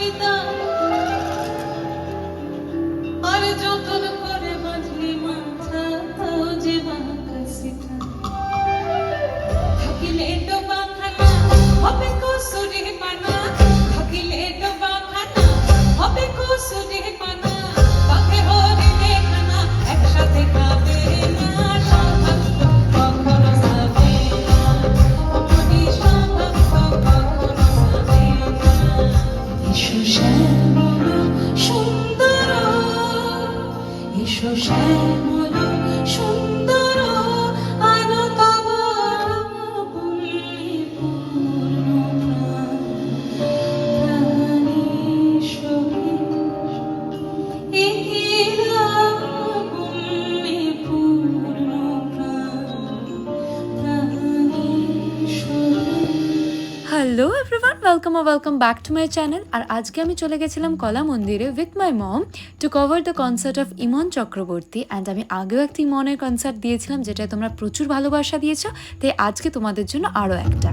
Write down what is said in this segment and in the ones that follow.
কবিতা আর যতন করে বাঁধলি মাথা যে বাঁকা সিতা থাকিলে ডোবা খানা হবে কসুরি পানা থাকিলে ডোবা খানা হবে কসুরি পানা বাঘে হরিণে খানা একসাথে খাবে না সৌভাগ্য কখনো যাবে না অমনি সৌভাগ্য কখনো যাবে না এসো শ্যামল সুন্দর এসো শ্যামল সুন্দর আলো তব পূর্ণ প্রাণেশ্বরী একিরা পূর্ণ প্রাণেশ্বরী। Hello everyone, welcome back to my channel. আর আজকে আমি চলে গেছিলাম কলা মন্দিরে with my mom to cover the concert of Imon Chakraborty. And আমি আগেও একটা ইমনের কনসার্ট দিয়েছিলাম, যেটায় তোমরা প্রচুর ভালোবাসা দিয়েছো, তাই আজকে তোমাদের জন্য আরও একটা।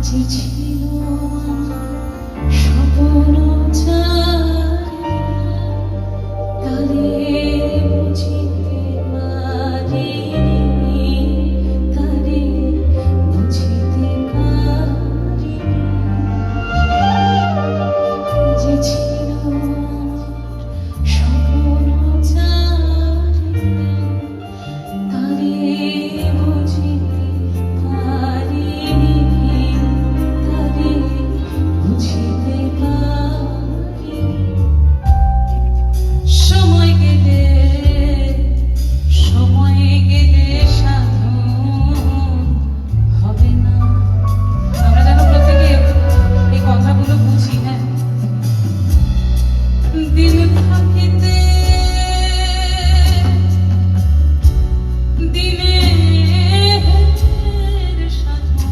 যে ছিল আমার স্বপ্ন চারি, তারে বুঝিতে পারিনি, তারে বুঝিতে পারিনি। যে ছিল আমার স্বপ্ন চারি, তারে বুঝিতে পারিনি, তারে বুঝিতে পারিনি। সময় গেলে সাধন হবে না। আমরা যেন প্রত্যেকে এই কথাগুলো বুঝি। হ্যাঁ, দিন থাকিতে দিনের সাধন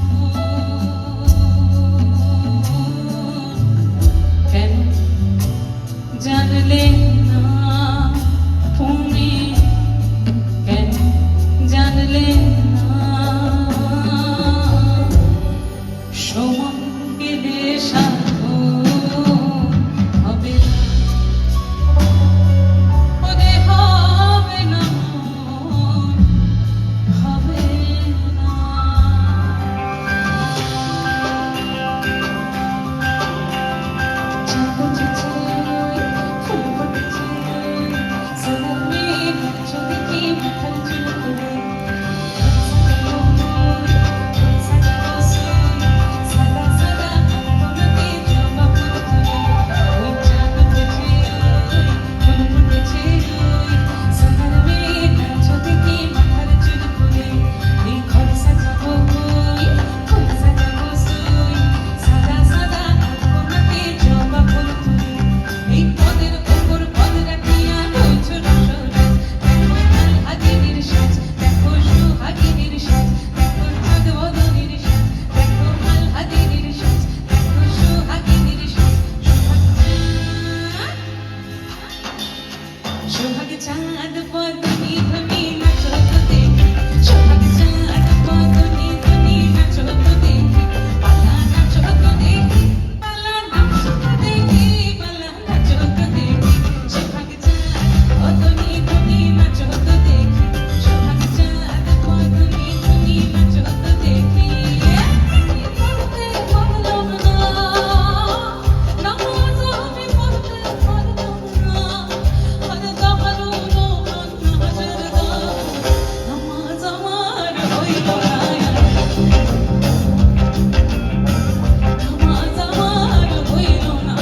কেন জানলে না তুমি, কেন জানলে না সময় গেলে সাধন হবে না, ওরে হবে না, হবে না। চাঁদ উঠেছে, ফুল ফুটেছে, সাদা মেঘ চোখে কি মাথার চুল করে, সাদা সাদা সাদা কোনতে জবা ফুল ধরে। ওই চাঁদ উঠেছে, ফুল ফুটেছে, সাদা মেঘ চোখে কি মাথার চুল করে। এই ঘর সাজাবো কই, ফুল সাজাবো সই, সাদা সাদা কোনতে জবা ফুল ধরে। এই পদের ওপর পদ রাখিয়া রয়েছো রসরাজ, দেখো হাজির সাজ, দেখো সুহাগিনীর সাজ, দেখো চাঁদ বদনের সাজ, দেখো হাজির সাজ, দেখো সুহাগিনীর সাজ। সোহাগ চাঁদ বদনি ধনি নাচো তো দেখি, সোহাগ চাঁদ বদনি ধনি নাচো তো দেখি, পালা নাচো তো দেখি, পালা নাচো তো দেখি, পালা নাচো তো দেখি। সোহাগ চাঁদ বদনি ধনি নাচো তো দেখি, সোহাগ চাঁদ বদনি ধনি নাচো তো দেখি। পড়তে পারলাম না, নামাজ আমি পড়তে পারলাম না, আর দাহারুল নাজার দা, নামাজ আমার হইল না, নামাজ আমার হইল না।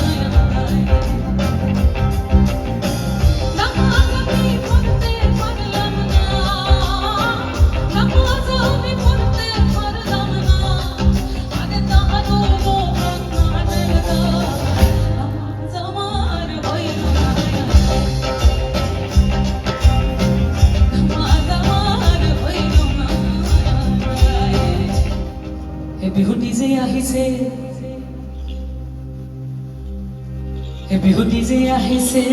নামাজ আমি পড়তে পারলাম না, নামাজ আমি পড়তে পারলাম না, আর দাহারুল নাজার দা, নামাজ আমার হইল না, নামাজ আমার হইল না। হে বিহুটি যে আহিছে, হে বিহুটি যে আহিছে,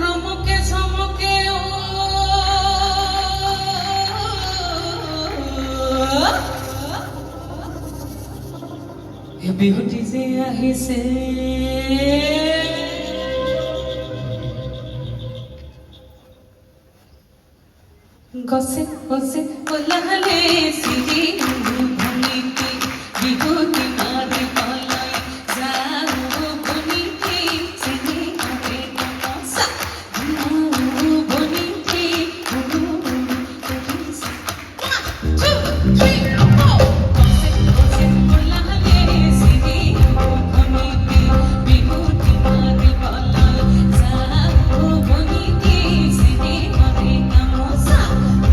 রমকে ঝমকে ও, হে বিহুটি যে আহিছে, গছে গছে ওলালে সিঁড়ি ভূমিতে, বিহুতি মারে পালায় যাও বনিতে, সিঁড়ি মারে নমসা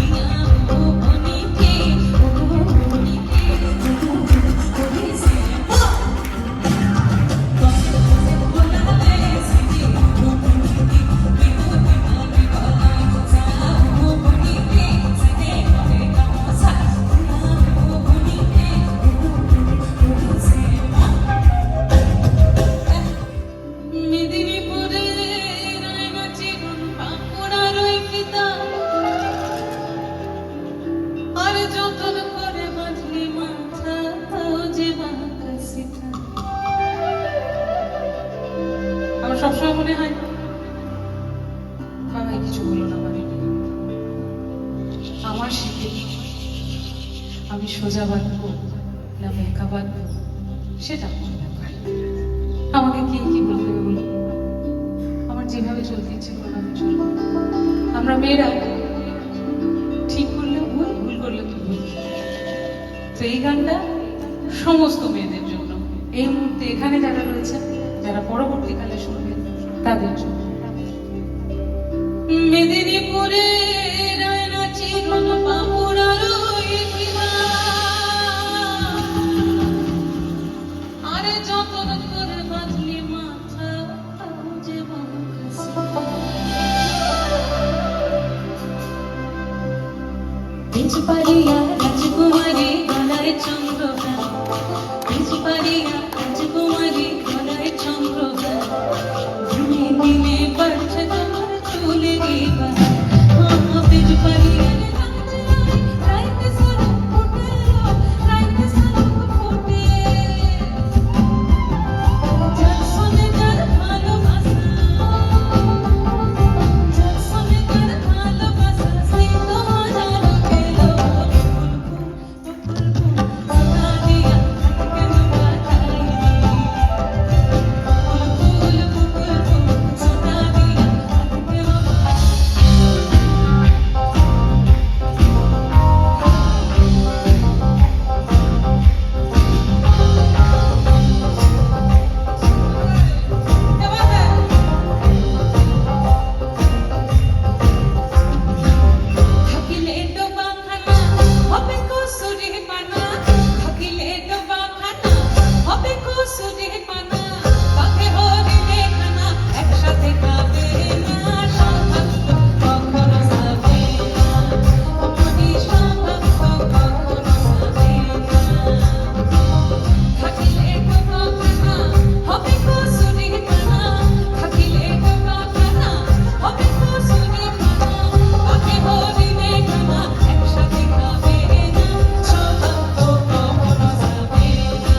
যাও বনিতে, বনিতে সবসময় মনে হয় বাবাই কিছু বলো না বাড়ি, আমার শিখে আমি সোজা বাঁধবো না বেঁকা বাঁধবো সেটা আমার ব্যাপার। আমাকে কে কি বলবে বলো, আমার যেভাবে চলতে ইচ্ছে করবে আমি চলবো। আমরা মেয়েরা ঠিক করলে ভুল, ভুল করলে তো ভুল। তো এই গানটা সমস্ত মেয়েদের জন্য, এই মুহূর্তে এখানে যারা রয়েছে, যারা পরবর্তীকালে শুনবে তাদের জন্য। মেদিনীপুরে রায়না চিরন বাঁকুড়ার আরে যতন করে বাঁধলি মাথা যে পারিয়া রাজকুমারী গলায় চন্দ্রহার, পারিয়া রাজকুমারী গলায় চন্দ্রহার, দিনে দিনে বাড়ছে তোমার চুলের বাহার। বেজ পারিয়া রাইতে সরব ফুটে, রাইতে সরব ফুটে, যার সনে যার ভালোবাসা, যার সনে যার ভালোবাসা, সেই তো হাজার পেল। সোনা দিয়া কেন বাঁধাই, ফুল ফুল সোনা দিয়া কেন থাকিলে ডোবাখানা হবে কুসুরি পানা, থাকিলে ডোবাখানা হবে কুসুরি পানা, কাকে হরিলে খানা একসাথে খাবে না, সৌভাগ্য কখনো যাবে না, অমনি সৌভাগ্য কখনো যাবে না। থাকিলে ডোবাখানা হবে কুসুরি পানা, থাকিলে ডোবাখানা হবে কুসুরি পানা, কাকে হরিলে খানা একসাথে খাবে না, সৌভাগ্য কখনো যাবে না,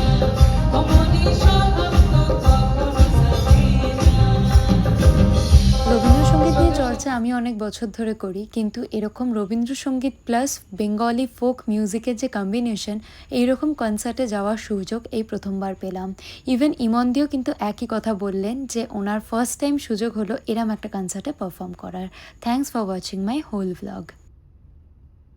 অমনি সৌভাগ্য কখনো যাবে না। রবীন্দ্রসঙ্গীত নিয়ে চর্চা আমি অনেক বছর ধরে করি, কিন্তু এরকম রবীন্দ্রসঙ্গীত প্লাস বেঙ্গলি ফোক মিউজিকের যে কম্বিনেশন, এইরকম কনসার্টে যাওয়ার সুযোগ এই প্রথমবার পেলাম। ইভেন ইমনদিও কিন্তু একই কথা বললেন যে ওনার ফার্স্ট টাইম সুযোগ হলো এরম একটা কনসার্টে পারফর্ম করার। Thanks for watching my whole vlog.